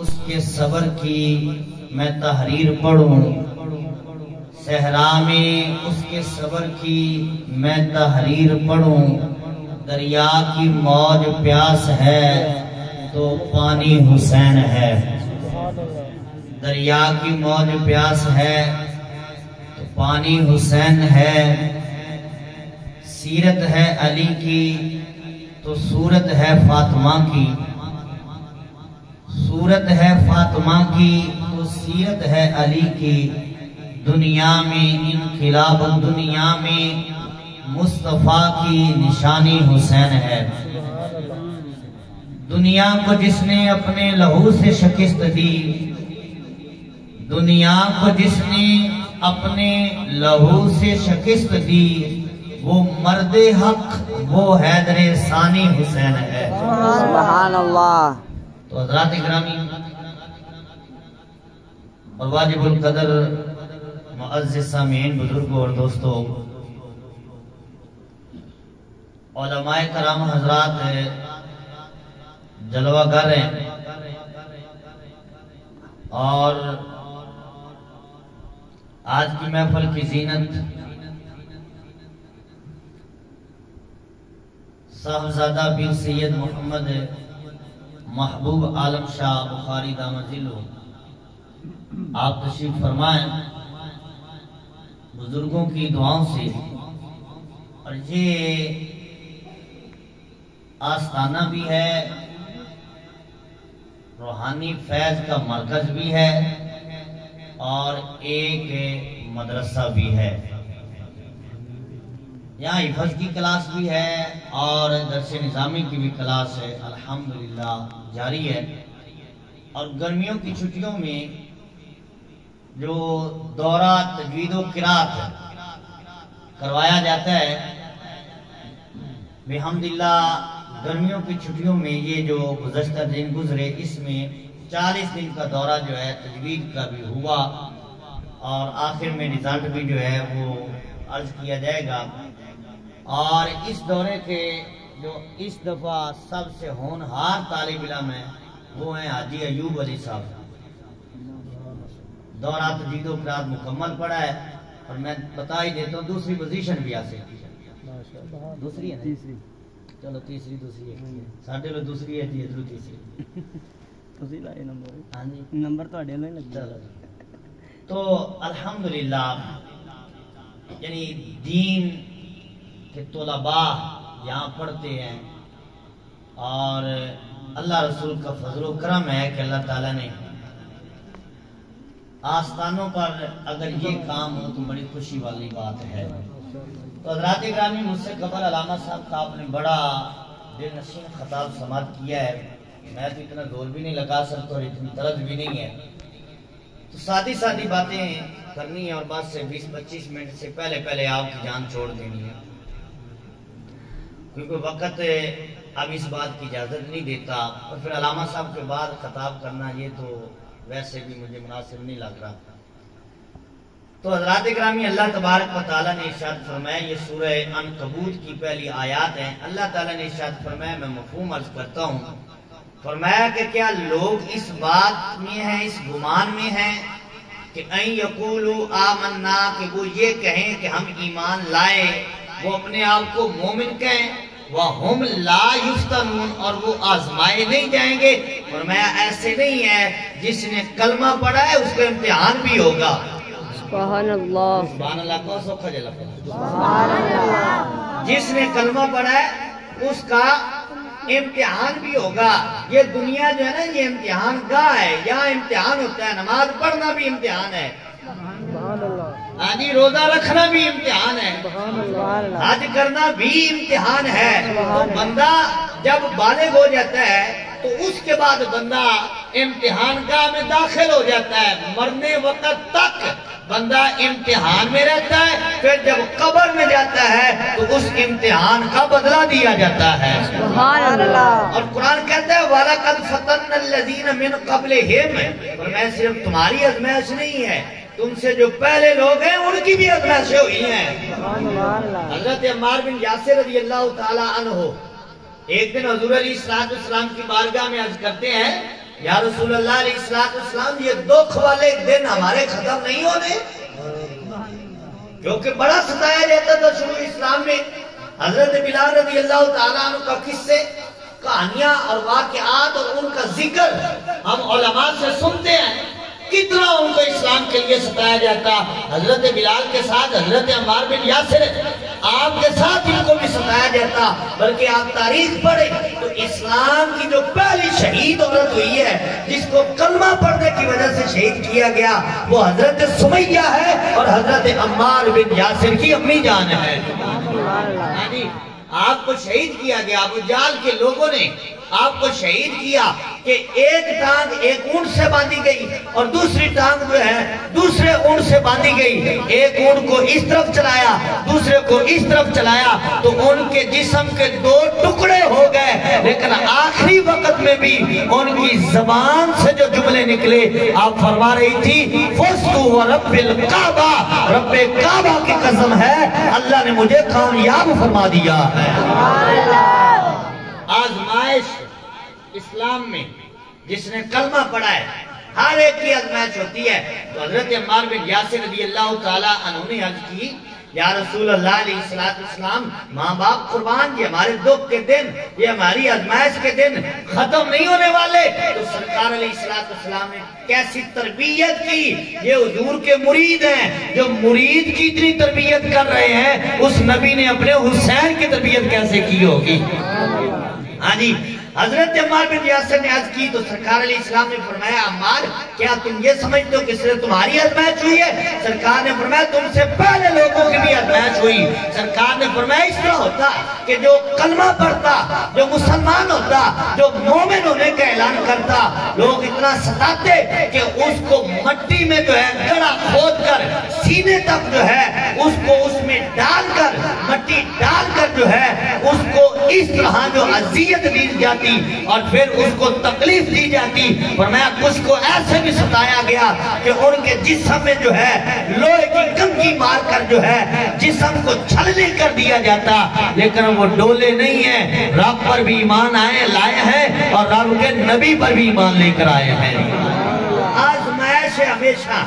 اس کے صبر کی میں تحریر پڑھوں، صحرا میں اس کے صبر کی میں تحریر پڑھوں، دریا کی موج پیاس ہے تو پانی حسین ہے، دریا کی موج پیاس ہے تو پانی حسین ہے، سیرت ہے علی کی تو صورت ہے فاطمہ کی، صورت ہے فاطمہ کی تو سیرت ہے علی کی، دنیا میں انقلاب دنیا میں مصطفیٰ کی نشانی حسین ہے، دنیا کو جس نے اپنے لہو سے شکست دی، دنیا کو جس نے اپنے لہو سے شکست دی، وہ مرد حق وہ حیدر ثانی حسین ہے۔ سبحان اللہ۔ تو حضرات اکرامی اور واجب القدر معزز سامعین، بزرگوں اور دوستوں، علماء کرام حضرات جلوہ گر ہیں اور آج کی محفل کی زینت صاحبزادہ پیر سید محمد محبوب عالم شاہ بخاری دامت ذلہ، آپ تشریف فرمائیں بزرگوں کی دعاؤں سے، اور یہ آستانہ بھی ہے، روحانی فیض کا مرکز بھی ہے اور ایک مدرسہ بھی ہے، یہاں حفظ کی کلاس بھی ہے اور درس نظامی کی بھی کلاس ہے، الحمدللہ جاری ہے۔ اور گرمیوں کی چھٹیوں میں جو دورہ تجوید و قرات کروایا جاتا ہے، بحمدللہ گرمیوں کی چھٹیوں میں یہ جو گزشتہ دن گزرے، اس میں 40 دن کا دورہ جو ہے تجوید کا بھی ہوا، اور آخر میں رزلٹ بھی جو ہے وہ عرض کیا جائے گا۔ اور اس دورے کے جو اس دفعہ سب سے ہونہار طالب علم ہیں وہ ہیں حاجی ایوب علی صاحب، دورہ تجوید و قرات مکمل پڑا ہے، اور میں بتا ہی دیتا ہوں دوسری پوزیشن بھی حاصل کی ہے، دوسری ہے نا، تیسری، چلو تیسری دوسری ہے، ساڑھے لو دوسری ہے جی، ادھر تیسری، تسی لائے نمبر، ہاں جی نمبر تو اڈے لائے لگتا ہے۔ تو الحمدللہ یعنی دین کہ طلباء یہاں پڑھتے ہیں، اور اللہ رسول کا فضل و کرم ہے کہ اللہ تعالیٰ نے آستانوں پر اگر یہ کام ہو تو بڑی خوشی والی بات ہے۔ تو حضرات اکرامی، مجھ سے قبل علامہ صاحب کا آپ نے بڑا دل نشین خطاب سماعت کیا ہے، میں تو اتنا زور بھی نہیں لگا سکتا اور اتنی طرز بھی نہیں ہے، تو سادی سادی باتیں کرنی ہے اور بات سے 20-25 منٹ سے پہلے آپ کی جان چھوڑ دینی ہے، کیونکہ وقت اب اس بات کی اجازت نہیں دیتا، اور پھر علامہ صاحب کے بعد خطاب کرنا یہ تو ویسے بھی مجھے مناسب نہیں لگ رہا۔ تو حضرات اکرامی، اللہ تبارک و تعالیٰ نے ارشاد فرمایا، یہ سورہ عنکبوت کی پہلی آیات ہیں، اللہ تعالیٰ نے ارشاد فرمایا، میں مفہوم عرض کرتا ہوں، فرمایا کہ کیا لوگ اس بات میں ہیں، اس گمان میں ہیں کہ ان یقولوا آمنا، کہ وہ یہ کہیں کہ ہم ایمان لائے، وہ اپنے آپ کو مومن کہیں، وَهُمْ لَا يُفْتَنُونَ، اور وہ آزمائے نہیں جائیں گے، فرمایا ایسے نہیں ہے، جس نے کلمہ پڑھا ہے اس کا امتحان بھی ہوگا۔ سبحان اللہ۔ سبحان اللہ کو سوکھا جلہ پڑھا، سبحان اللہ۔ جس نے کلمہ پڑھا ہے اس کا امتحان بھی ہوگا۔ یہ دنیا جو ہے نا، یہ امتحان گاہ ہے، یہاں امتحان ہوتا ہے، نماز پڑھنا بھی امتحان ہے، روزہ رکھنا بھی امتحان ہے، حج کرنا بھی امتحان ہے۔ تو بندہ جب بالغ ہو جاتا ہے تو اس کے بعد بندہ امتحان گاہ میں داخل ہو جاتا ہے، مرنے وقت تک بندہ امتحان میں رہتا ہے، پھر جب قبر میں جاتا ہے تو اس امتحان کا بدلہ دیا جاتا ہے۔ سبحان اللہ۔ اور قرآن کہتا ہے وَلَقَدْ فَتَنَّ الَّذِينَ مِن قَبْلِهِمْ، اور میں صرف تمہاری آزمائش نہیں ہے، تم سے جو پہلے لوگ ہیں ان کی بھی آزمائشیں ہوئی ہیں۔ حضرت عمار بن یاسر رضی اللہ تعالی عنہ ایک دن حضور علیہ السلام کی بارگاہ میں عرض کرتے ہیں یا رسول اللہ علیہ السلام یہ دکھ والے دن ہمارے ختم نہیں ہونے، کیونکہ بڑا ستایا جاتا تھا شروع اسلام میں۔ حضرت بلال رضی اللہ تعالیٰ عنہ کا قصے، کہانیاں اور واقعات اور ان کا ذکر ہم علماء سے سنتے ہیں، کتنا ان کو اسلام کے لیے ستایا جاتا۔ حضرت بلال کے ساتھ حضرت عمار بن یاسر، آپ کے ساتھ ان کو بھی ستایا جاتا۔ بلکہ آپ تاریخ پڑھیں تو اسلام کی جو پہلی شہید عورت ہوئی ہے، جس کو کلمہ پڑھنے کی وجہ سے شہید کیا گیا، وہ حضرت سمیہ ہے اور حضرت عمار بن یاسر کی امی جان ہے۔ یعنی آپ کو شہید کیا گیا، ابو جہل کے لوگوں نے آپ کو شہید کیا کہ ایک ٹانگ ایک اونٹ سے باندھی گئی اور دوسری ٹانگ جو ہے دوسرے اونٹ سے باندھی گئی۔ ایک اونٹ کو اس طرف چلایا، دوسرے کو اس طرف چلایا، تو ان کے جسم کے دو ٹکڑے ہو گئے، لیکن آخری وقت میں بھی ان کی زبان سے جو جملے نکلے، آپ فرما رہی تھی فُزْتُ وَرَبِّ الْكَعْبَةِ، رب کعبہ کی قسم ہے اللہ نے مجھے کامیاب فرما دیا ہے۔ آزمائش اسلام میں جس نے کلمہ پڑھا ہے ہر ایک کی آزمائش ہوتی ہے۔ تو حضرت عمار بن یاسر رضی اللہ تعالیٰ عنہ نے عرض کی، یا رسول اللہ علیہ السلام، ماں باپ قربان، یہ ہمارے دکھ کے دن، یہ ہماری آزمائش کے دن ختم نہیں ہونے والے۔ تو سرکار علیہ السلام نے کیسی تربیت کی، یہ حضور کے مرید ہیں، جو مرید کی اتنی تربیت کر رہے ہیں، اس نبی نے اپنے حسین کی تربیت کیسے کی ہوگی؟ ہاں جی، حضرت عمار بن یاسر نے عرض کی تو سرکار علیہ السلام نے فرمایا، عمار کیا تم یہ سمجھتے ہو کہ صرف تمہاری آزمائش ہوئی ہے؟ سرکار نے فرمایا تم سے پہلے لوگوں کی بھی آزمائش ہوئی۔ سرکار نے فرمایا اس طرح ہوتا کہ جو کلمہ پڑھتا، جو مسلمان ہوتا، جو مومن ہونے کا اعلان کرتا، لوگ اتنا ستاتے کہ اس کو مٹی میں جو ہے گڑھا کھود کر سینے تک جو ہے اس کو اس میں ڈال کر، مٹی ڈال کر جو ہے اس کو اس طرح جو اذیت دی جاتی اور پھر اس کو تکلیف دی جاتی۔ فرمایا کچھ کو ایسے بھی ستایا گیا کہ ان کے جسم میں جو ہے لوہے کی کنگھی مار کر جو ہے جسم کو چھلنے کر دیا جاتا، لیکن وہ ڈولے نہیں ہیں، رب پر بھی ایمان لائے ہیں اور رب کے نبی پر بھی ایمان لے کر آئے ہیں۔ آزمائش ہے ہمیشہ۔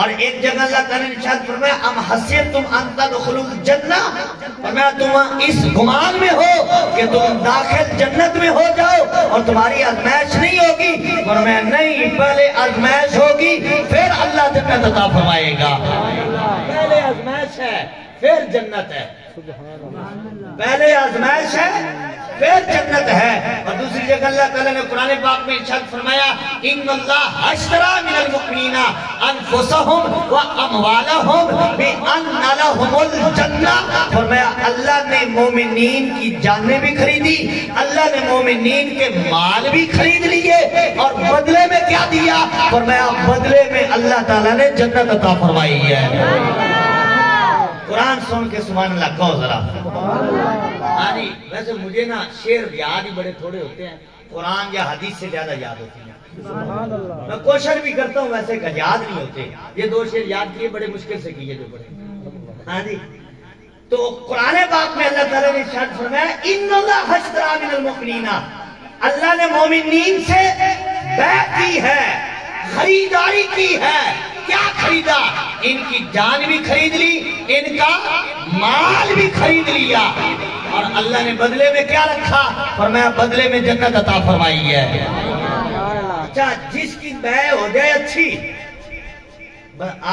اور ایک جگہ اللہ تعالیٰ نے ارشاد فرمایا ام حسبتم ان تدخلوا الجنہ، فرمایا تم اس گمان میں ہو کہ تم داخل جنت میں ہو جاؤ اور تمہاری آزمائش نہیں ہوگی؟ فرمایا نہیں، پہلے آزمائش ہوگی پھر اللہ جنت عطا فرمائے گا۔ پہلے آزمائش ہے پھر جنت ہے، پہلے آزمائش ہے پھر جنت ہے۔ اور دوسری جگہ اللہ تعالیٰ نے قرآن پاک میں ارشاد فرمایا ان اللہ اشتری من المؤمنین انفسهم واموالهم بان لهم الجنہ، فرمایا اللہ نے مومنین کی جانیں بھی خریدی، اللہ نے مومنین کے مال بھی خرید لیے، اور بدلے میں کیا دیا؟ فرمایا بدلے میں اللہ تعالیٰ نے جنت عطا فرمائی ہے۔ قرآن سن کے سبحان اللہ کہو ذرا۔ آنی ویسے مجھے نا شعر یاد ہی بڑے تھوڑے ہوتے ہیں، قرآن یا حدیث سے زیادہ یاد ہوتی ہیں۔ میں کوشش بھی کرتا ہوں ویسے کہ یاد نہیں ہوتے، یہ دو شعر یاد کیے بڑے مشکل سے کیے جو بڑے۔ ہاں جی، تو قرآن پاک میں اللہ تعالیٰ نے ارشاد فرمایا ان اللہ اشتری من المؤمنین، اللہ نے مومنین سے بیع کی ہے، خریداری کی ہے۔ کیا خریدا؟ ان کی جان بھی خرید لی، ان کا مال بھی خرید لیا، اور اللہ نے بدلے میں کیا رکھا؟ فرمایا بدلے میں جنت عطا فرمائی ہے۔ اچھا، جس کی بیع ہو جائے اچھی،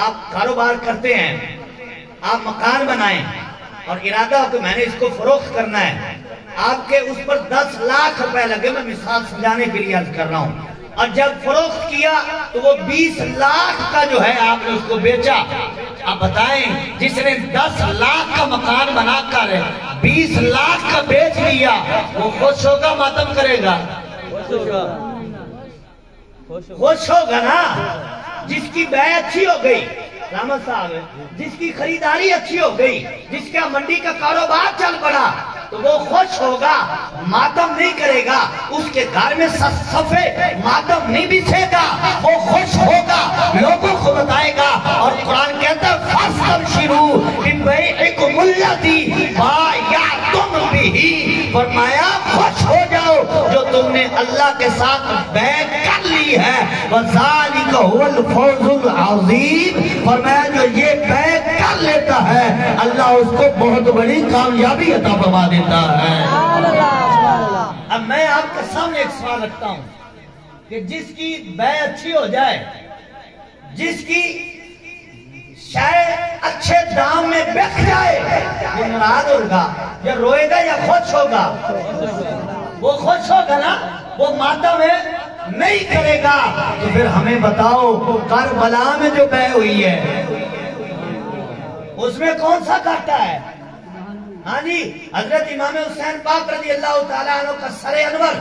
آپ کاروبار کرتے ہیں، آپ مکان بنائیں اور ارادہ ہو کہ میں نے اس کو فروخت کرنا ہے، آپ کے اس پر 10 لاکھ روپے لگے، میں مثال سمجھانے کے لیے عرض کر رہا ہوں، اور جب فروخت کیا تو وہ 20 لاکھ کا جو ہے آپ نے اس کو بیچا۔ اب بتائیں جس نے 10 لاکھ کا مکان بنا کر 20 لاکھ کا بیچ لیا، وہ خوش ہوگا ماتم کرے گا؟ خوش ہوگا نا۔ جس کی بیع اچھی ہو گئی، رحمت صاحب، جس کی خریداری اچھی ہو گئی، جس کا منڈی کا کاروبار چل پڑا، تو وہ خوش ہوگا، ماتم نہیں کرے گا، اس کے گھر میں صفے ماتم نہیں بچھے گا، وہ خوش ہوگا، لوگوں کو بتائے گا۔ اور قرآن کہتا ہے فَاسْتَبْشِرُوا بِبَيْعِكُمُ الَّذِي بَایَعْتُمْ بِهِ، فرمایا خوش ہو جاؤ جو تم نے اللہ کے ساتھ بیع وَذَلِكَ هُوَ الْفَوْزُ الْعَظِيمُ، فرمایا جو یہ بیعت کر لیتا ہے اللہ اس کو بہت بڑی کامیابی عطا فرما دیتا ہے۔ اب میں آپ کے سامنے ایک سوال رکھتا ہوں کہ جس کی بیعت اچھی ہو جائے، جس کی شاید اچھے دام میں بک جائے، وہ ناراض ہوگا یا روئے گا یا خوش ہوگا؟ وہ خوش ہوگا نا، وہ ماتم میں نہیں کرے گا۔ تو پھر ہمیں بتاؤ کربلا میں جو بیع ہوئی ہے اس میں کون سا گھاٹا ہے؟ ہاں جی، حضرت امام حسین پاک رضی اللہ تعالیٰ عنہ کا سر انور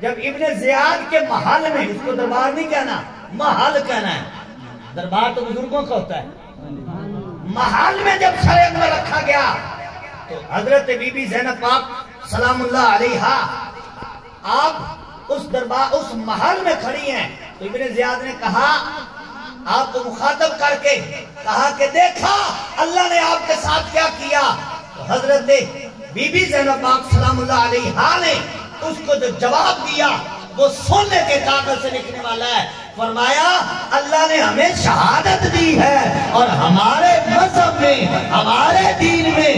جب ابن زیاد کے محل میں، اس کو دربار نہیں کہنا، محل کہنا ہے، دربار تو بزرگوں کا ہوتا ہے، محل میں جب سر انور رکھا گیا تو حضرت بی بی زینب پاک سلام اللہ علیہا آپ اس دربار اس محل میں کھڑی ہیں، تو ابن زیاد نے کہا، آپ کو مخاطب کر کے کہا کہ دیکھا اللہ نے آپ کے ساتھ کیا کیا۔ تو حضرت بی بی زینب پاک سلام اللہ علیہا نے اس کو جو جواب دیا وہ سونے کے کاغذ سے لکھنے والا ہے۔ فرمایا اللہ نے ہمیں شہادت دی ہے اور ہمارے مذہب میں، ہمارے دین میں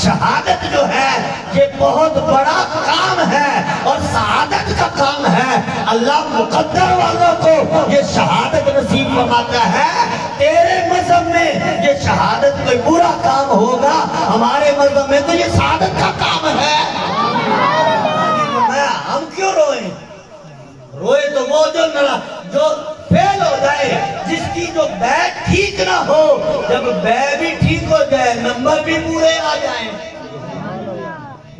شہادت جو ہے یہ بہت بڑا کام ہے اور سعادت کا کام ہے۔ اللہ مقدر والوں کو یہ شہادت نصیب فرماتا ہے۔ تیرے مذہب میں یہ شہادت کوئی برا کام ہوگا، ہمارے مذہب میں تو یہ سعادت کا کام ہے۔ ہم کیوں روئیں؟ روئے تو وہ جو فیل ہو جائے، جس کی جو بیعت ٹھیک نہ ہو، جب بیعت بھی ٹھیک ہو جائے نمبر بھی پورے آ جائیں،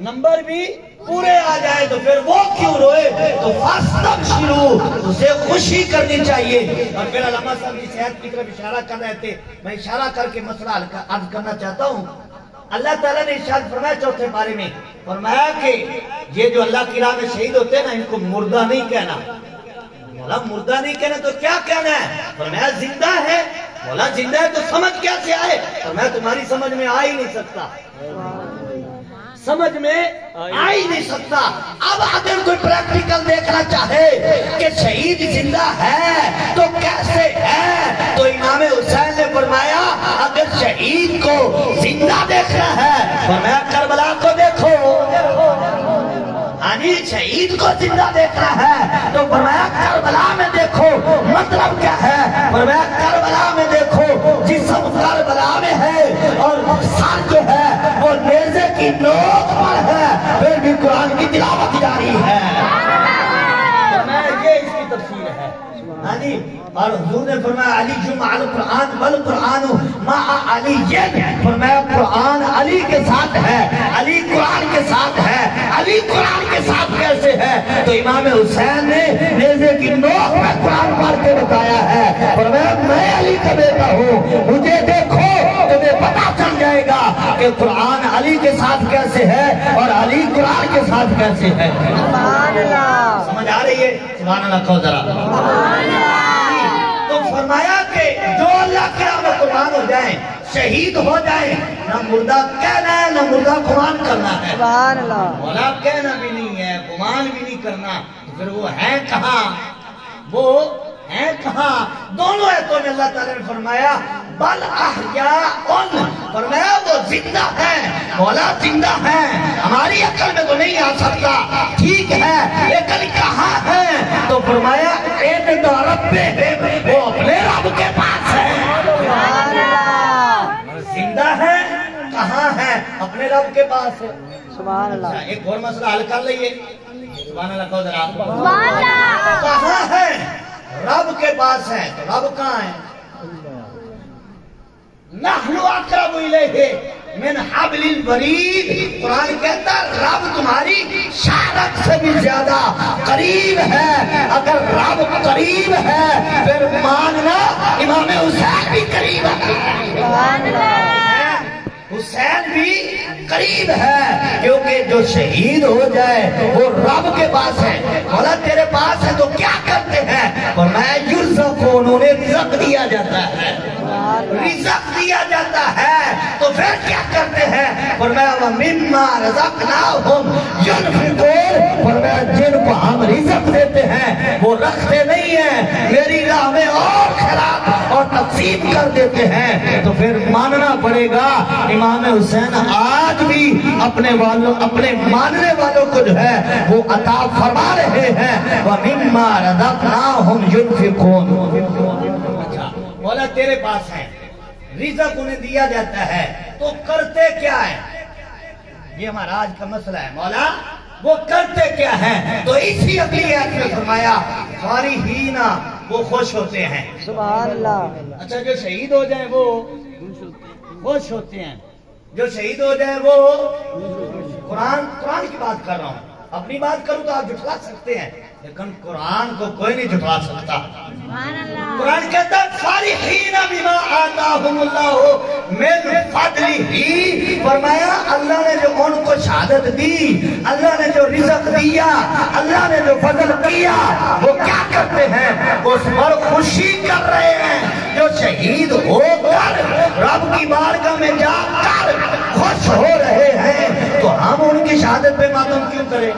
نمبر بھی پورے آ جائے تو پھر وہ کیوں روئے؟ تو فاستبشروا، اسے خوشی کرنی چاہیے۔ اور پھر علامہ صاحب کی صحت کی طرف اشارہ کر رہے تھے، میں اشارہ کر کے مسئلہ عرض کرنا چاہتا ہوں۔ اللہ تعالیٰ نے ارشاد فرمایا چوتھے بارے میں، فرمایا کہ یہ جو اللہ کی راہ میں شہید ہوتے ہیں نا، ان کو مردہ نہیں کہنا۔ مولا مردہ نہیں کہنا تو کیا کہنا ہے؟ فرمایا زندہ ہے۔ مولا زندہ ہے تو سمجھ کیسے آئے؟ فرمایا تمہاری سمجھ میں آ ہی نہیں سکتا، سمجھ میں آ ہی نہیں سکتا۔ اب اگر کوئی پریکٹیکل دیکھنا چاہے کہ شہید زندہ ہے تو کیسے ہے، تو امام حسین نے فرمایا اگر شہید کو زندہ دیکھنا ہے فرمایا کربلا کو دیکھو۔ ہاں جی، شہید کو زندہ دیکھنا ہے تو فرمایا کربلا میں دیکھو۔ مطلب کیا ہے؟ فرمایا کربلا میں دیکھو، جسم کربلا میں ہے اور سر جو ہے وہ نیزے کی نوک پر ہے، پھر بھی قرآن کی تلاوت جاری ہے۔ یہ اس کی تفسیر ہے۔ ہاں جی، اور حضور نے فرمایا علی مع القرآن والقرآن مع علی، فرمایا قرآن علی کے ساتھ ہے، علی قرآن کے ساتھ ہے۔ علی قرآن کے ساتھ کیسے ہے؟ تو امام حسین نے نیزے کی نوک میں قرآن پڑھ کے بتایا ہے، فرمایا میں علی کا بیٹا ہوں، مجھے دیکھو تمہیں پتا چل جائے گا کہ قرآن علی کے ساتھ کیسے ہے اور علی قرآن کے ساتھ کیسے ہے۔ سبحان اللہ، سمجھ آ رہی ہے؟ سبحان اللہ کہو ذرا۔ تو فرمایا کہ جو اللہ کے راہ میں قربان ہو جائیں، شہید ہو جائیں، نہ مردہ کہنا ہے نہ مردہ قربان کرنا ہے۔ سبحان اللہ، مولا کہنا بھی نہیں ہے، قربان بھی نہیں کرنا، پھر وہ ہے کہاں؟ وہ ہے کہاں؟ دونوں آیتوں میں اللہ تعالیٰ نے فرمایا بل احیاء، فرمایا وہ زندہ ہے۔ مولا زندہ ہے، ہماری عقل میں تو نہیں آ سکتا، ٹھیک ہے، لیکن کہاں ہے؟ تو فرمایا عند ربہم، وہ اپنے رب کے پاس ہے۔ زندہ ہے، کہاں ہے؟ اپنے رب کے پاس ہے۔ سبحان اللہ، ایک اور مسئلہ حل کر لئیے، سبحان اللہ کہو ذرا۔ کہاں ہے؟ رب کے پاس ہے، تو رب کہاں ہے؟ نحن اقرب الیہ من حبل الورید، قرآن کہتا ہے رب تمہاری شارک سے بھی زیادہ قریب ہے۔ اگر رب قریب ہے پھر ماننا امام حسین بھی قریب ہے، حسین بھی قریب ہے، کیونکہ جو شہید ہو جائے وہ رب کے پاس ہے۔ مولا تیرے پاس ہے تو کیا کرتے ہیں؟ فرمایا یرزقون، انہیں رزق دیا جاتا ہے، رزق دیا جاتا ہے۔ تو پھر کیا کرتے ہیں؟ فرمایا وَمِمَّا رَزَقْنَاهُمْ يُنْفِقُونَ، فرمایا جن کو ہم رزق دیتے ہیں وہ رکھتے نہیں ہیں، میری راہ میں اور خیرات اور تقسیم کر دیتے ہیں۔ تو پھر ماننا پڑے گا امام حسین آج بھی اپنے ماننے والوں کو جو ہے وہ عطا فرما رہے ہیں، وَمِمَّا رَزَقْنَاهُمْ يُنْفِقُونَ۔ اچھا مولا تیرے پاس ہے، رزق انہیں دیا جاتا ہے، تو کرتے کیا ہے؟ یہ ہمارا آج کا مسئلہ ہے، مولا وہ کرتے کیا ہیں؟ تو اسی اگلی آیت میں فرمایا فارحین، وہ خوش ہوتے ہیں۔ سبحان اللہ۔ اچھا جو شہید ہو جائیں وہ خوش ہوتے ہیں، جو شہید ہو جائیں وہ قرآن کی بات کر رہا ہوں، اپنی بات کروں تو آپ جھٹلا سکتے ہیں، لیکن قرآن کو کوئی نہیں جھٹلا سکتا۔ قرآن کہتا ہے فارحین بما آتاہم اللہ من فضلہ، فرمایا اللہ نے جو ان کو شہادت دی، اللہ نے جو رزق دیا، اللہ نے جو فضل کیا، وہ کیا کرتے ہیں؟ اس پر خوشی کر رہے ہیں۔ جو شہید ہو کر رب کی بارگاہ میں جا کر خوش ہو رہے ہیں، تو ہم ان کی شہادت پہ ماتم کیوں کریں؟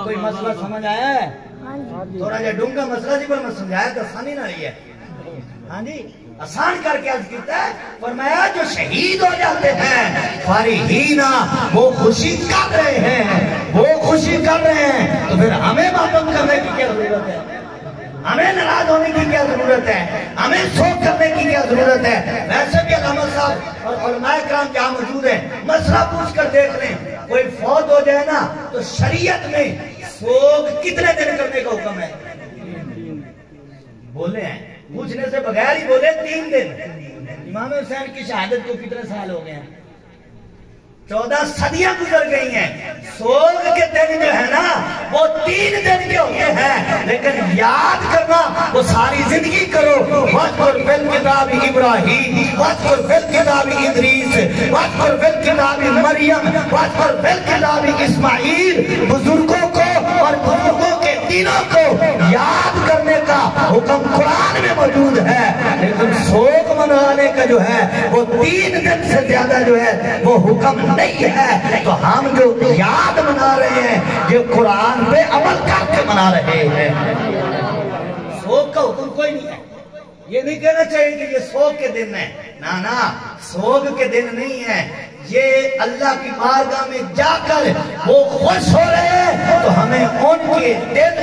کوئی مسئلہ سمجھ آیا ہے؟ تھوڑا جا ڈونگا مسئلہ جی پر میں سمجھایا تو آسانی نہ رہی ہے، ہاں جی آسان کر کے عرض کیتا ہے، فرمایا جو شہید ہو جاتے ہیں فارحین، وہ خوشی کر رہے ہیں، وہ خوشی کر رہے ہیں، تو پھر ہمیں ماتم کرنے کی کیا ضرورت ہے؟ ہمیں ناراض ہونے کی کیا ضرورت ہے؟ ہمیں سوچ کرنے کی کیا ضرورت ہے؟ ویسے بھی علامہ صاحب اور علماء کرام جہاں موجود ہیں، مسئلہ پوچھ کر دیکھ لیں، کوئی فوت ہو جائے نا تو شریعت میں سوگ کتنے دن کرنے کا حکم ہے؟ بولے ہیں پوچھنے سے بغیر ہی بولے 3 دن۔ امام حسین کی شہادت کو کتنے سال ہو گئے ہیں؟ 14 صدیاں گزر گئی ہیں، سوگ کے دن جو ہے نا وہ 3 دن کے ہوتے ہیں، لیکن یاد کرنا وہ ساری زندگی کرو۔ وَاذْكُرْ فِي الْكِتَابِ إِبْرَاهِيمَ وَاذْكُرْ فِي الْكِتَابِ إِدْرِيسَ وَاذْكُرْ فِي الْكِتَابِ مَرْيَمَ وَاذْكُرْ فِي الْكِتَابِ إِسماعیل۔ بزرگوں کو اور بزرگوں کے دنوں کو یاد کرنے کا حکم قرآن میں موجود ہے، لیکن سوگ منانے کا جو ہے وہ 3 دن سے زیادہ جو ہے وہ حکم نہیں ہے۔ تو ہم جو یاد منا رہے ہیں یہ قرآن پہ عمل کر کے منا رہے ہیں۔ سوگ کا حکم کوئی نہیں ہے، یہ نہیں کہنا چاہیے کہ یہ سوگ کے دن ہے، نا سوگ کے دن نہیں ہے، یہ اللہ کی بارگاہ میں جا کر وہ خوش ہو رہے ہیں، تو ہمیں ان کے دن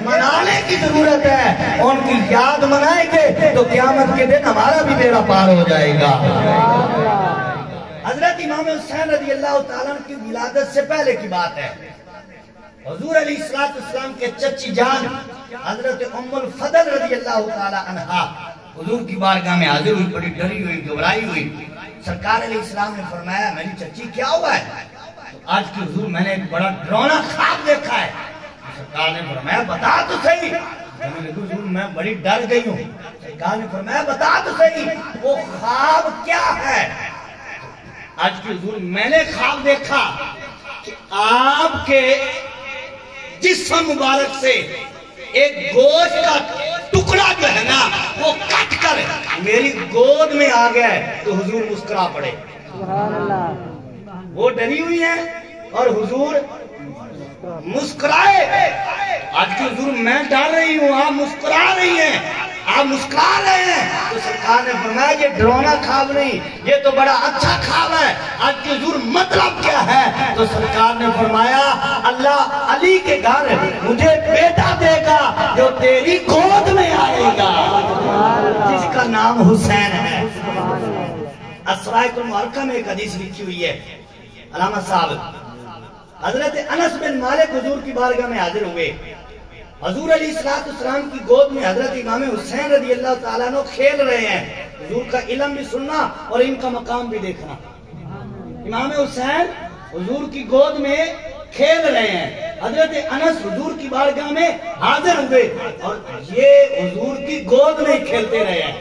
منانے کی ضرورت ہے۔ ان کی یاد منائیں گے تو قیامت کے دن ہمارا بھی بیڑا پار ہو جائے گا۔ حضرت امام حسین رضی اللہ تعالیٰ کی ولادت سے پہلے کی بات ہے، حضور علیہ السلام کے چچی جان حضرت ام الفضل رضی اللہ تعالیٰ عنہا حضور کی بارگاہ میں حاضر ہوئی، بڑی ڈری ہوئی، گھبرائی ہوئی۔ سرکار علیہ السلام نے فرمایا میری چچی کیا ہوا ہے؟ تو آج کی حضور میں نے ایک بڑا ڈراؤنا خواب دیکھا ہے۔ سرکار نے فرمایا بتا تو صحیح۔ میں نے کہا حضور میں بڑی ڈر گئی ہوں۔ سرکار نے فرمایا بتا تو صحیح وہ خواب کیا ہے؟ آج کی حضور میں نے خواب دیکھا کہ آپ کے جسم مبارک سے ایک گوشت کا ٹکڑا جو ہے نا وہ کٹ کر میری گود میں آ گیا ہے، تو حضور مسکرا پڑے۔ سبحان اللہ۔ وہ ڈری ہوئی ہیں اور حضور مسکرائے۔ آج کی حضور میں ڈر رہی ہوں، آپ مسکرا رہی ہیں، آپ مسکرا رہے ہیں، تو سرکار نے فرمایا یہ ڈراؤنا خواب نہیں، یہ تو بڑا اچھا خواب ہے۔ آج کی حضور مطلب کیا ہے؟ تو سرکار نے فرمایا اللہ علی کے گھر مجھے بیٹا دے گا جو تیری گود میں آئے گا، جس کا نام حسین ہے۔ اسرائیل المعرکہ میں ایک حدیث لکھی ہوئی ہے، علامہ صاحب حضرت انس بن مالک حضور کی بارگاہ میں حاضر ہوئے، حضور علیہ السلام کی گود میں حضرت امام حسین رضی اللہ تعالیٰ عنہ کھیل رہے ہیں۔ حضور کا علم بھی سننا اور ان کا مقام بھی دیکھنا۔ امام حسین حضور کی گود میں کھیل رہے ہیں، حضرت انس حضور کی بارگاہ میں حاضر ہوئے اور یہ حضور کی گود میں کھیلتے رہے ہیں،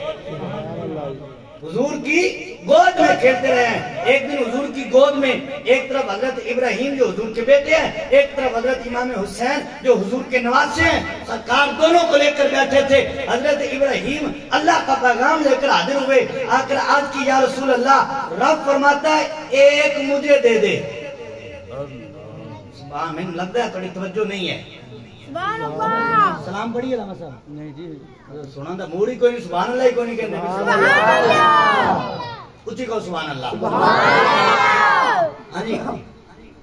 حضور کی گود میں کھیلتے رہے ہیں. ایک دن حضور کی گود میں ایک طرف حضرت ابراہیم جو حضور کے بیٹے ہیں, ایک طرف حضرت امام حسین جو حضور کے نواسے ہیں. سرکار دونوں کو لے کر بیٹھے تھے. حضرت ابراہیم اللہ کا پیغام لے کر حاضر ہوئے. آ کر عرض کی یا رسول اللہ, رب فرماتا ہے ایک مجھے دے دے. سبحان, میں لگتا ہے تھوڑی توجہ نہیں ہے. سبحان اللہ. سلام پڑھیے علامہ صاحب. نہیں جی سنا تھا موڑی کوئی نہیں, سبحان اللہ ہی کوئی نہیں کہنے. سبحان اللہ. اچھی کہو سبحان اللہ. سبحان اللہ. ہاں جی,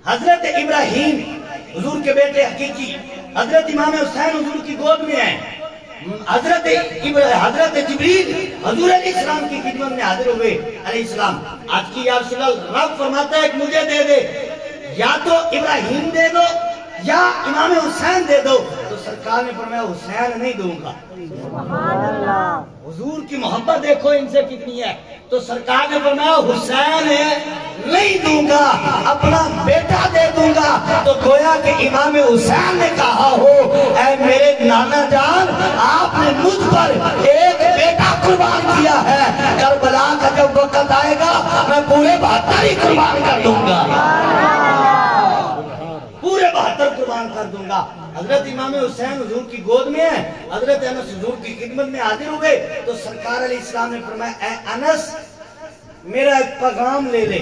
حضرت ابراہیم حضور کے بیٹے حقیقی, حضرت امام حسین حضور کی گود میں ہیں. حضرت جبریل حضور علیہ السلام کی خدمت میں حاضر ہوئے. علیہ السلام آج کی یا رسول اللہ, رب فرماتا ہے کہ مجھے دے دے, یا تو ابراہیم دے دو یا امام حسین دے دو. تو سرکار نے فرمایا حسین نہیں دوں گا. سبحان اللہ. حضور کی محبت دیکھو ان سے کتنی ہے. تو سرکار نے فرمایا حسین نہیں دوں گا, اپنا بیٹا دے دوں گا. تو گویا کہ امام حسین نے کہا ہو اے میرے نانا جان, آپ نے مجھ پر ایک بیٹا قربان کیا ہے, کربلا کا جب وقت آئے گا میں پورے 72 ہی قربان کر دوں گا. پورے 72 قربان کر دوں گا. حضرت امام حسین حضور کی گود میں ہیں, حضرت انس حضور کی خدمت میں حاضر ہوئے. تو سرکار علیہ السلام نے فرمایا اے انس میرا ایک پیغام لے لے,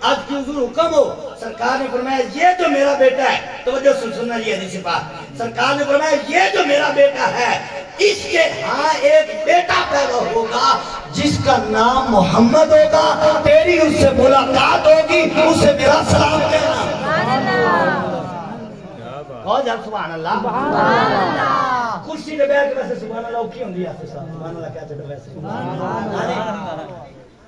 آج کی حضور حکم ہو. سرکار نے فرمایا یہ جو میرا بیٹا ہے, توجہ سننا یہ حدیث پاک, سرکار نے فرمایا یہ جو میرا بیٹا ہے اس کے ہاں ایک بیٹا پیدا ہوگا جس کا نام محمد ہوگا. تیری اس سے ملاقات ہوگی, اسے میرا سلام کہنا. سبحان اللہ. سبحان اللہ. کرسی پہ بیٹھ کے ویسے سبحان اللہ اوکھی ہوندی ہے. سبحان اللہ کہتے ہیں ویسے.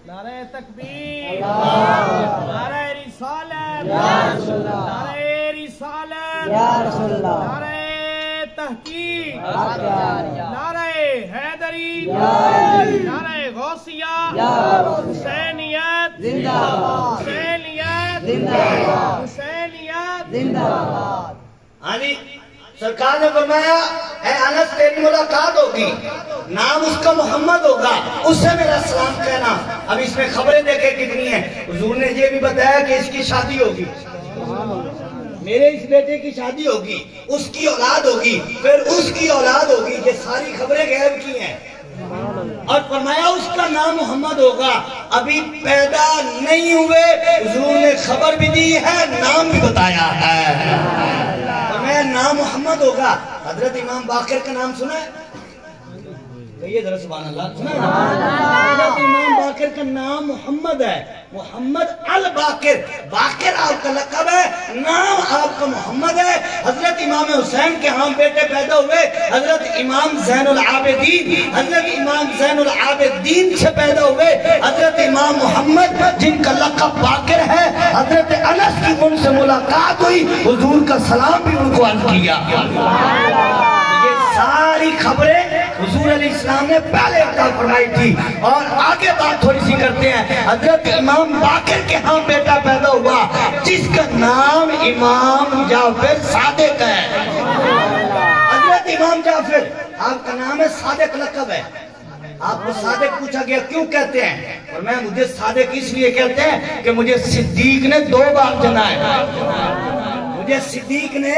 نعرہ تکبیر, نعرہ رسالت, نعرہ رسالت, نعرہ تحقیق, نعرہ حیدری, نعرہ غوثیہ, حسینیت, حسینیت, حسینیت. ہاں جی, سرکار نے فرمایا اے انس تیری ملاقات ہوگی, نام اس کا محمد ہوگا, اس سے میرا سلام کہنا. اب اس میں خبریں دیکھیں کتنی ہیں. حضور نے یہ بھی بتایا کہ اس کی شادی ہوگی, میرے اس بیٹے کی شادی ہوگی, اس کی اولاد ہوگی, پھر اس کی اولاد ہوگی. یہ ساری خبریں غیب کی ہیں. اور فرمایا اس کا نام محمد ہوگا. ابھی پیدا نہیں ہوئے, حضور نے خبر بھی دی ہے, نام بھی بتایا ہے. فرمایا نام محمد ہوگا. حضرت امام باقر کا نام سنا ہے؟ کہیے ذرا سبحان اللہ. سنا ہے؟ حضرت امام باقر کا نام محمد ہے, محمد الباقر. باقر آپ کا لقب ہے, نام آپ کا محمد ہے. حضرت امام حسین کے ہاں بیٹے پیدا ہوئے, حضرت امام زین العابدین, حضرت امام زین العابدین سے پیدا ہوئے حضرت امام محمد جن کا لقب باقر ہے. حضرت انس کی ان سے ملاقات ہوئی, حضور کا سلام بھی ان کو عرض کیا. یہ ساری خبریں حضور علیہ السلام نے پہلے عطا فرمائی تھی. اور آگے بات تھوڑی سی کرتے ہیں. حضرت امام باقر کے ہاں بیٹا پیدا ہوا جس کا نام امام جعفر صادق ہے. حضرت امام جعفر آپ کا نام ہے, صادق لقب ہے. آپ کو صادق پوچھا گیا کیوں کہتے ہیں, اور میں مجھے صادق اس لیے کہتے ہیں کہ مجھے صدیق نے 2 بار جنا ہے. مجھے صدیق نے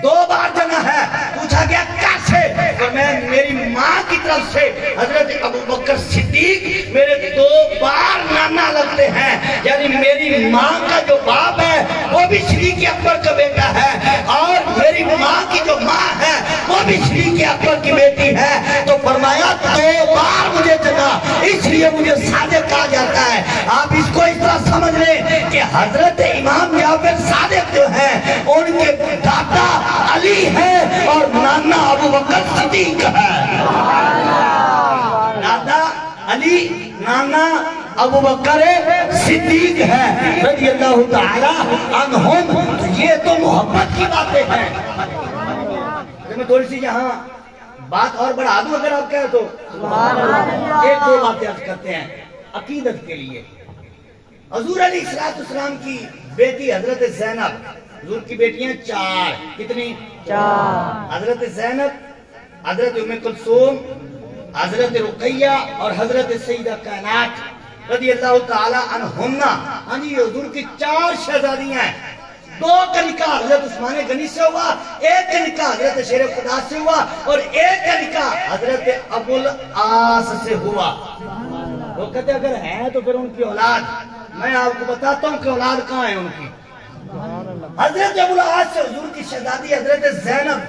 2 بار جنا ہے. پوچھا گیا کیسے, اور میں میری ماں کی طرف سے حضرت ابوبکر صدیق میرے 2 بار نانا لگتے ہیں. یعنی میری ماں کا جو باپ ہے وہ بھی صدیق اکبر کا بیٹا ہے, اور میری ماں کی جو ماں ہے وہ بھی صدیق اکبر کی بیٹی ہے. تو فرمایا 2 بار مجھے جنا, اس لیے مجھے صادق کہا جاتا ہے. آپ اس کو اس طرح سمجھ لیں کہ حضرت امام جعفر صادق جو ہیں ان کے دادا علی ہے اور نانا ابوبکر صدیق ہے. دادا علی, نانا ابوبکر صدیق ہے رضی اللہ تعالی عنہم. یہ تو محبت کی باتیں ہیں. میں تھوڑی سی یہاں بات اور بڑھا دوں اگر آپ کہیں تو. ایک 2 باتیں عرض کرتے ہیں عقیدت کے لیے. حضور علیہ السلام کی بیٹی حضرت زینب, حضور کی بیٹیاں 4, کتنی؟ 4. حضرت زینب, حضرت ام کلثوم, حضرت رقیہ اور حضرت سیدہ کائنات. رضی اللہ تعالی عنہما، ہاں جی، حضور کی 4 شہزادیاں ہیں، 2 کا نکاح حضرت عثمان غنی سے ہوا، 1 کا نکاح حضرت شیر خدا سے ہوا، اور 1 کا نکاح حضرت ابوالعاص سے ہوا۔ وہ کہتے اگر ہیں تو پھر ان کی اولاد، میں آپ کو بتاتا ہوں کہ اولاد کہاں ہے ان کی۔ حضرت ابوالعاص سے حضور کی شہزادی حضرت زینب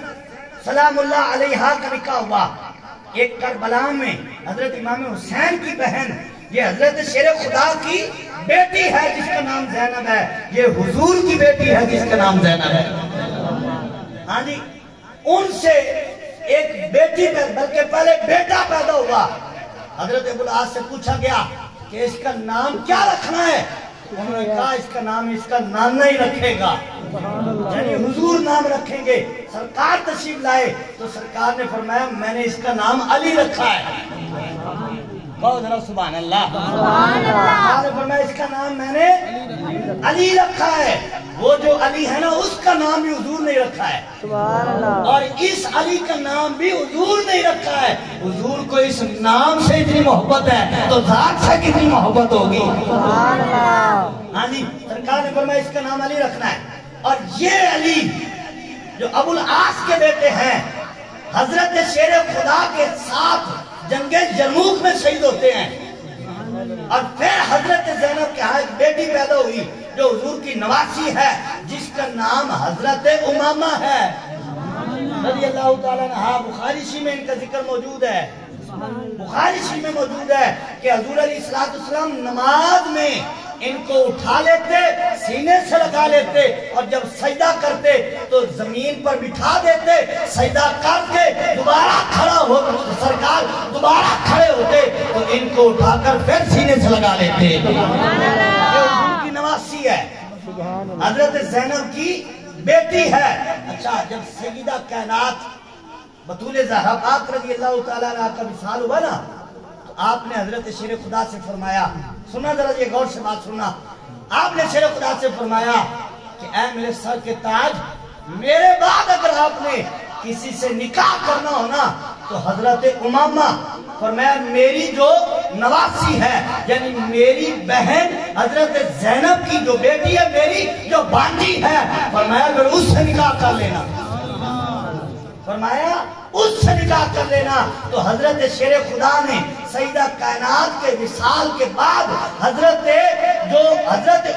سلام اللہ علیہا کا نکاح ہوا، ایک کربلا میں حضرت امام حسین کی بہن، یہ حضرت شیر خدا کی بیٹی ہے جس کا نام زینب ہے، یہ حضور کی بیٹی ہے جس کا نام زینب ہے۔ ہاں جی، ان سے ایک بیٹی بلکہ پہلے بیٹا پیدا ہوا۔ حضرت ابوالعاص سے پوچھا گیا کہ اس کا نام کیا رکھنا ہے؟ انہوں نے کہا اس کا نام اس کا نانا ہی رکھے گا، یعنی حضور نام رکھیں گے۔ سرکار تشریف لائے تو سرکار نے فرمایا میں نے اس کا نام علی رکھا ہے۔ کہو ذرا سبحان اللہ۔ سرکار نے فرمایا اس کا نام میں نے علی رکھا ہے، وہ جو علی ہے نا اس کا نام بھی حضور نے رکھا ہے، اور اس علی کا نام بھی حضور نے رکھا ہے۔ حضور کو اس نام سے اتنی محبت ہے تو ذات سے کتنی محبت ہوگی۔ ہاں جی، سرکار نے فرمایا اس کا نام علی رکھنا ہے، اور یہ علی جو ابوالعاص کے بیٹے ہیں حضرت شیر خدا کے ساتھ جنگ یرموک میں شہید ہوتے ہیں، اور پھر حضرت زینب کے ہاں ایک بیٹی پیدا ہوئی جو حضور کی نواسی ہے جس کا نام حضرت امامہ ہے رضی اللہ تعالیٰ عنہا۔ بخاری شریف میں ان کا ذکر موجود ہے، بخاری شریف میں موجود ہے کہ حضور علیہ السلام نماز میں ان کو اٹھا لیتے، سینے سے لگا لیتے، اور جب سجدہ کرتے تو زمین پر بٹھا دیتے، سجدہ کر کے دوبارہ کھڑا ہو، سرکار دوبارہ کھڑے ہوتے تو ان کو اٹھا کر پھر سینے سے لگا لیتے۔ یہ حضور کی نواسی ہے، حضرت زینب کی بیٹی ہے۔ اچھا، جب سیدہ کائنات بطول زہرا پاک رضی اللہ تعالیٰ عنہ کا وصال ہوا نا، تو آپ نے حضرت شیر خدا سے فرمایا، سننا ذرا یہ غور سے بات سننا، آپ نے شیر خدا سے فرمایا کہ اے میرے سر کے تاج، میرے بعد اگر آپ نے کسی سے نکاح کرنا ہونا تو حضرت امامہ، فرمایا میری جو نواسی ہے یعنی میری بہن حضرت زینب کی جو بیٹی ہے، میری جو بانجی ہے، فرمایا اگر اس سے نکاح کر لینا، فرمایا اس سے نکاح کر لینا۔ تو حضرت شیر خدا نے سیدہ کائنات کے وصال کے بعد حضرت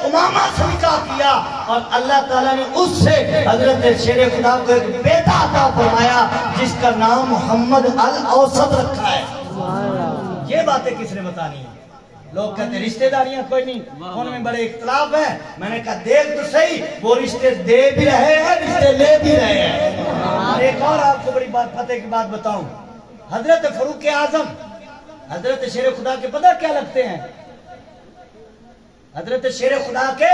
امامہ سے نکاح کیا، اور اللہ تعالیٰ نے اس سے حضرت شیر خدا کو ایک بیٹا عطا فرمایا جس کا نام محمد الاوسط رکھا ہے۔ یہ باتیں کس نے بتانی ہیں؟ لوگ کہتے ہیں رشتہ داریاں کوئی نہیں، ان میں بڑے اختلاف ہے۔ میں نے کہا دیکھ تو صحیح، وہ رشتے دے بھی رہے ہیں، رشتے لے بھی رہے ہیں۔ ایک اور آپ کو بڑی بات فتح کی بات بتاؤں، حضرت فاروق اعظم حضرت شیر خدا کے پتہ کیا لگتے ہیں؟ حضرت شیر خدا کے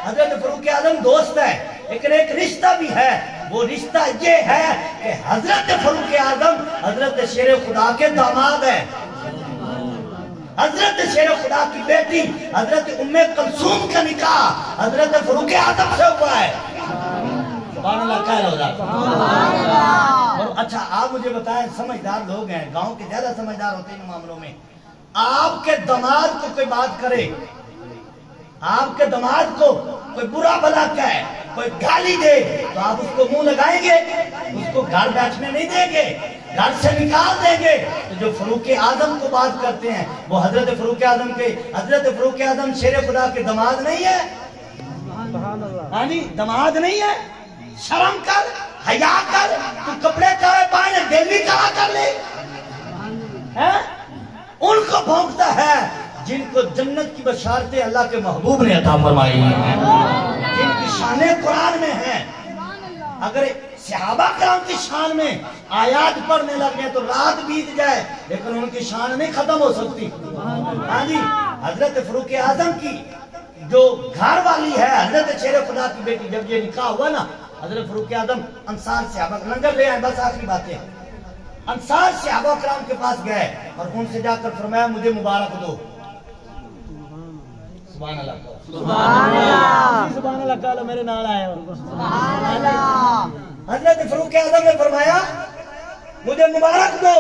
حضرت فاروق اعظم دوست ہے، لیکن ایک رشتہ بھی ہے، وہ رشتہ یہ ہے کہ حضرت فاروق اعظم حضرت شیر خدا کے داماد ہے۔ حضرت شیر خدا کی بیٹی حضرت ام کلثوم کا نکاح حضرت فاروق اعظم سے ہوا ہے۔ سبحان اللہ کہہ رہا ہوں۔ اور اچھا آپ مجھے بتائیں، سمجھدار لوگ ہیں، گاؤں کے زیادہ سمجھدار ہوتے ہیں ان معاملوں میں، آپ کے داماد کو کوئی بات کرے، آپ کے داماد کو کوئی برا بھلا کہے، کوئی گالی دے تو آپ اس کو منہ لگائیں گے؟ اس کو گھر بیٹھنے نہیں دیں گے، گھر سے نکال دیں گے۔ تو جو فاروق اعظم کو بات کرتے ہیں وہ حضرت فاروق اعظم شیر خدا کے داماد نہیں ہے؟ ہاں جی، داماد نہیں ہے؟ شرم کر، حیا کر، تو کپڑے کہے پائے دل بھی کہا کر لے۔ ان کو بھونکتا ہے جن کو جنت کی بشارتیں اللہ کے محبوب نے عطا فرمائی ہیں، جن کی شانیں قرآن میں ہیں۔ اگر صحابہ کرام کی شان میں آیات پڑھنے لگ گئے تو رات بیت جائے، لیکن ان کی شان نہیں ختم ہو سکتی۔ ہاں جی، حضرت فاروق اعظم کی جو گھر والی ہے حضرت شیر خدا کی بیٹی، جب یہ نکاح ہوا نا، حضرت فاروق اعظم انصار صحابہ لنگر لے آئے، بس آخری باتیں، انصار صحابہ کرام کے پاس گئے اور ان سے جا کر فرمایا مجھے مبارک دو۔ سبحان اللہ، سبحان اللہ، سبحان اللہ کہا، میرے نال آئے ہو۔ سبحان اللہ۔ حضرت فاروق اعظم نے فرمایا مجھے مبارک دو۔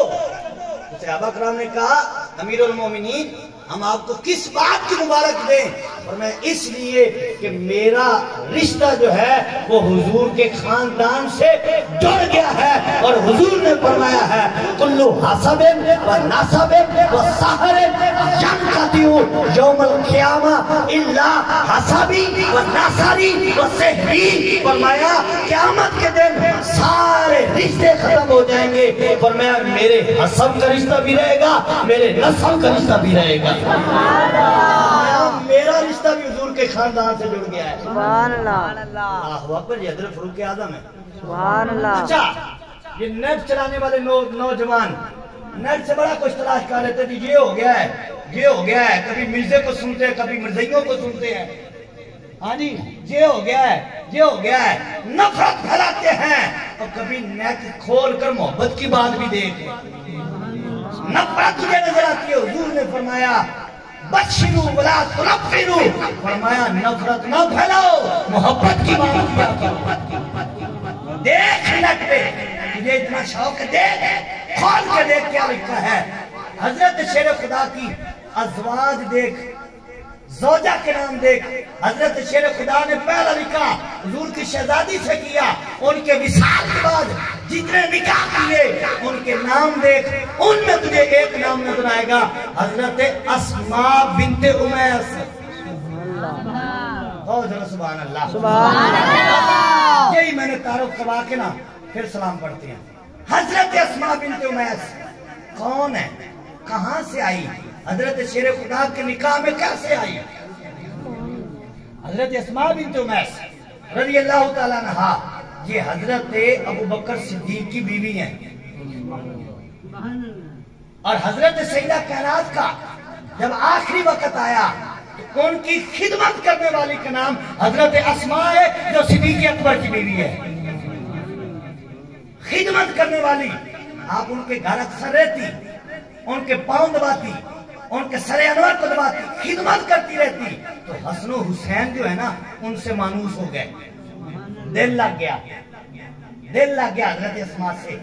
صحابہ کرام نے کہا امیر المومنین ہم آپ کو کس بات کی مبارک دیں؟ اور میں اس لیے کہ میرا رشتہ جو ہے وہ حضور کے خاندان سے جڑ گیا ہے، اور حضور نے فرمایا ہے کلو حسب و نسب و سحر ینقطع یوم القیامہ الا حسبی و نصری و سحری، فرمایا قیامت کے دن سارے رشتے ختم ہو جائیں گے، فرمایا میرے حسب کا رشتہ بھی رہے گا، میرے نسب کا رشتہ بھی رہے گا، میرا رشتہ بھی حضور کے خاندان سے جڑ گیا ہے۔ سبحان اللہ، اللہ اکبر، یہ حضرت فاروق اعظم ہے۔ سبحان اللہ۔ اچھا، یہ نیٹ چلانے والے نوجوان نیٹ سے بڑا کچھ تلاش کر لیتے تھے، یہ ہو گیا ہے، یہ ہو گیا ہے، کبھی مرزے کو سنتے ہیں، کبھی مرزائیوں کو سنتے ہیں، ہاں جی یہ ہو گیا ہے، یہ ہو گیا ہے، نفرت پھیلاتے ہیں، اور کبھی نیٹ کھول کر محبت کی بات بھی دیکھ، نفرت تجھے نظر آتی ہے۔ حضور نے فرمایا بشروا ولا تنفروا، فرمایا نفرت نہ پھیلاؤ، محبت کی بات کیا کرو۔ دیکھ نیٹ پہ، تجھے اتنا شوق ہے، دیکھ کھول کے دیکھ کیا لکھا ہے، حضرت شیر خدا کی ازواج دیکھ، زوجہ کے نام دیکھ، حضرت شیر خدا نے پہلا نکاح حضور کی شہزادی سے کیا، ان کے وصال کے بعد جتنے نکاح کیے ان کے نام دیکھ، ان میں تجھے ایک نام نظر آئے گا، حضرت اسماء بنت امیس۔ سبحان اللہ، سبحان اللہ۔ یہی میں نے تعارف کروا کے نا پھر سلام پڑھتے ہیں۔ حضرت اسماء بنت امیس کون ہے، کہاں سے آئی، حضرت شیر خدا کے نکاح میں کیسے آئی؟ حضرت اسماء بنت امیس رضی اللہ تعالیٰ عنہا یہ حضرت ابو بکر صدیق کی بیوی ہیں، اور حضرت سیدہ کائنات کا جب آخری وقت آیا تو ان کی خدمت کرنے والی کا نام حضرت اسماء ہے جو صدیق اکبر کی بیوی ہے۔ خدمت کرنے والی، آپ ان کے گھر اکثر رہتی، ان کے پاؤں دباتی، ان کے سر انور کو دباتی، خدمت کرتی رہتی، تو حسن و حسین جو ہے نا ان سے مانوس ہو گئے، دل لگ گیا، دل لگ گیا حضرت اسماء سے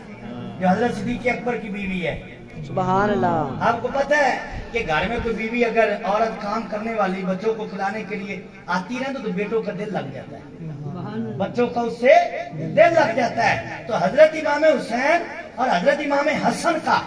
جو حضرت صدیق اکبر کی بیوی ہے۔ سبحان اللہ۔ آپ کو پتہ ہے کہ گھر میں کوئی بیوی اگر عورت کام کرنے والی بچوں کو کھلانے کے لیے آتی ہے تو بیٹوں کا دل لگ جاتا ہے، بچوں کا اس سے دل لگ جاتا ہے۔ تو حضرت امام حسین اور حضرت امام حسن کا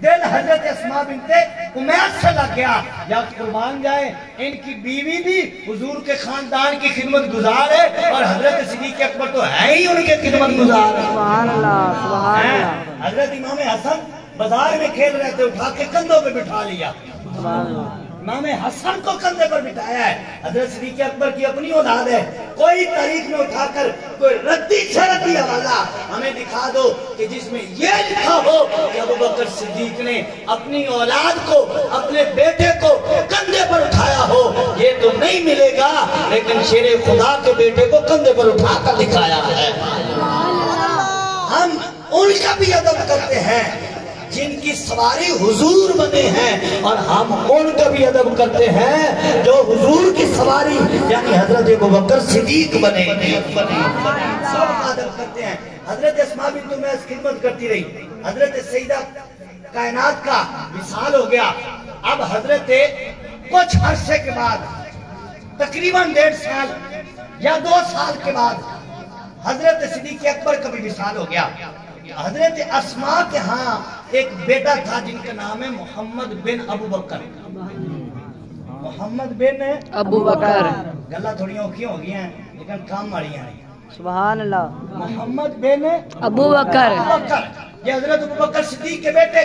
دل حضرت اسماء بنت امیس سے لگ گیا، یا قربان جائے ان کی بیوی بھی حضور کے خاندان کی خدمت گزار ہے، اور حضرت صدیق اکبر تو ہے ہی ان کے خدمت گزار ہے۔ سبحان اللہ، سبحان اللہ۔ حضرت امام حسن بازار میں کھیل رہے تھے، اٹھا کے کندھوں پہ بٹھا لیا، سبحان اللہ۔ امام حسن کو کندھے پر بٹھایا ہے۔ حضرت صدیق اکبر کی اپنی اولاد ہے، کوئی تاریخ میں اٹھا کر کوئی ردی سے ردی حوالہ ہمیں دکھا دو کہ جس میں یہ لکھا ہو کہ ابو بکر صدیق نے اپنی اولاد کو، اپنے بیٹے کو کندھے پر اٹھایا ہو، یہ تو نہیں ملے گا، لیکن شیر خدا کے بیٹے کو کندھے پر اٹھا کر دکھایا ہے۔ ہم ان کا بھی ادب کرتے ہیں جن کی سواری حضور بنے ہیں، اور ہم ان کا بھی ادب کرتے ہیں جو حضور کی سواری یعنی حضرت ابوبکر صدیق بنے، سب کا ادب کرتے ہیں۔ حضرت اسماء بنت امیس خدمت کرتی رہی، حضرت سیدہ کائنات کا وصال ہو گیا۔ اب حضرت کچھ عرصے کے بعد تقریباً 1.5 سال یا 2 سال کے بعد حضرت صدیق اکبر کا بھی وصال ہو گیا۔ حضرت اسماء کے ہاں ایک بیٹا تھا جن کا نام ہے محمد بن ابو بکر، محمد بن ابو بکر۔ گلہ تھوڑی اوکھی ہو گئی ہیں لیکن کام ماڑی ہیں۔ سبحان اللہ۔ محمد بن ابو بکر، یہ حضرت ابو بکر صدیق کے بیٹے،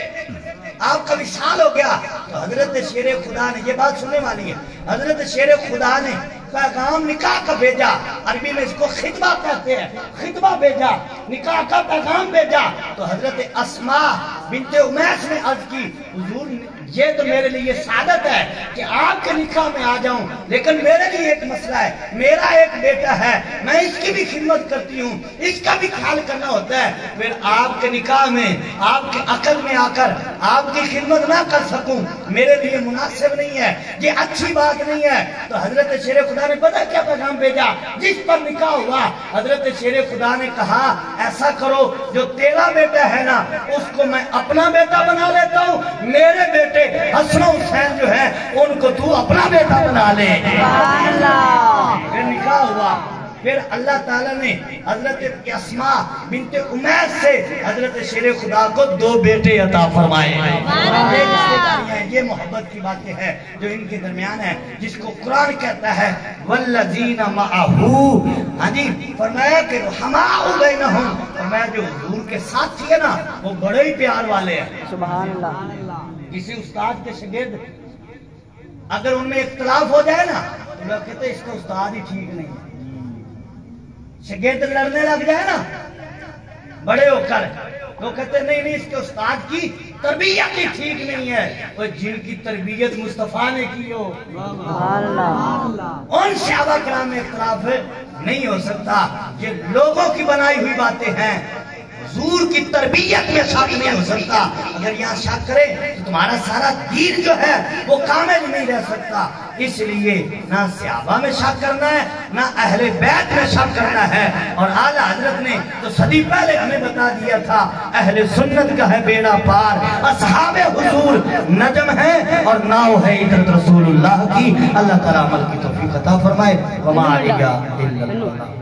آپ کا وصال ہو گیا تو حضرت شیر خدا نے، یہ بات سننے والی ہے، حضرت شیر خدا نے پیغام نکاح کا بھیجا، عربی میں اس کو خطبہ کہتے ہیں، خطبہ بھیجا، نکاح کا پیغام بھیجا، تو حضرت اسماء بنت امیس نے عرض کی حضور یہ تو میرے لیے سعادت ہے کہ آپ کے نکاح میں آ جاؤں، لیکن میرے لیے ایک مسئلہ ہے، میرا ایک بیٹا ہے، میں اس کی بھی خدمت کرتی ہوں، اس کا بھی خیال کرنا ہوتا ہے، پھر آپ کے نکاح میں آپ کے عقد میں آ کر آپ کی خدمت نہ کر سکوں میرے لیے مناسب نہیں ہے، یہ اچھی بات نہیں ہے۔ تو حضرت شیر خدا نے پتہ کیا پیغام بھیجا؟ جس پر نکاح ہوا حضرت شیر خدا نے کہا ایسا کرو جو تیرا بیٹا ہے نا اس کو میں اپنا بیٹا بنا لیتا ہوں، میرے بیٹے حسن و حسین جو ہیں ان کو تو اپنا بیٹا بنا لے۔ پھر نکاح ہوا، پھر اللہ تعالیٰ نے حضرت اسماء بنت امیس سے حضرت شیر خدا کو 2 بیٹے عطا فرمائے۔ یہ محبت کی باتیں ہیں جو ان کے درمیان ہے، جس کو قرآن کہتا ہے والذین معہو، ہاں جی فرمایا کہ رحماء بینہم، فرمایا جو حضور کے ساتھی ہے نا وہ بڑے ہی پیار والے ہیں۔ سبحان اللہ۔ کسی استاد کے شاگرد اگر ان میں اختلاف ہو جائے نا تو لوگ کہتے ہیں اس کا استاد ہی ٹھیک نہیں ہے۔ شاگرد لڑنے لگ جائے نا بڑے ہو کر، وہ کہتے ہیں نہیں اس کے استاد کی تربیت ہی ٹھیک نہیں ہے، وہ جن کی تربیت مصطفیٰ نے کی ہو سبحان اللہ۔ ان صحابہ کرام میں اختلاف نہیں ہو سکتا، یہ لوگوں کی بنائی ہوئی باتیں ہیں، حضور کی تربیت میں شک نہیں ہو سکتا۔ اگر یہاں شک کرے تو تمہارا سارا دین جو ہے وہ کامل نہیں رہ سکتا۔ اس لیے نہ صحابہ میں شک کرنا ہے نہ اہل بیت میں شک کرنا ہے، اور اعلیٰ حضرت نے تو صدی پہلے ہمیں بتا دیا تھا اہل سنت کا ہے بیڑا پار، اصحاب حضور نجم ہے اور ناؤ ہے عطرت رسول اللہ کی۔ اللہ تعالیٰ عمل کی توفیق عطا فرمائے۔ وما علیہ الا اللہ۔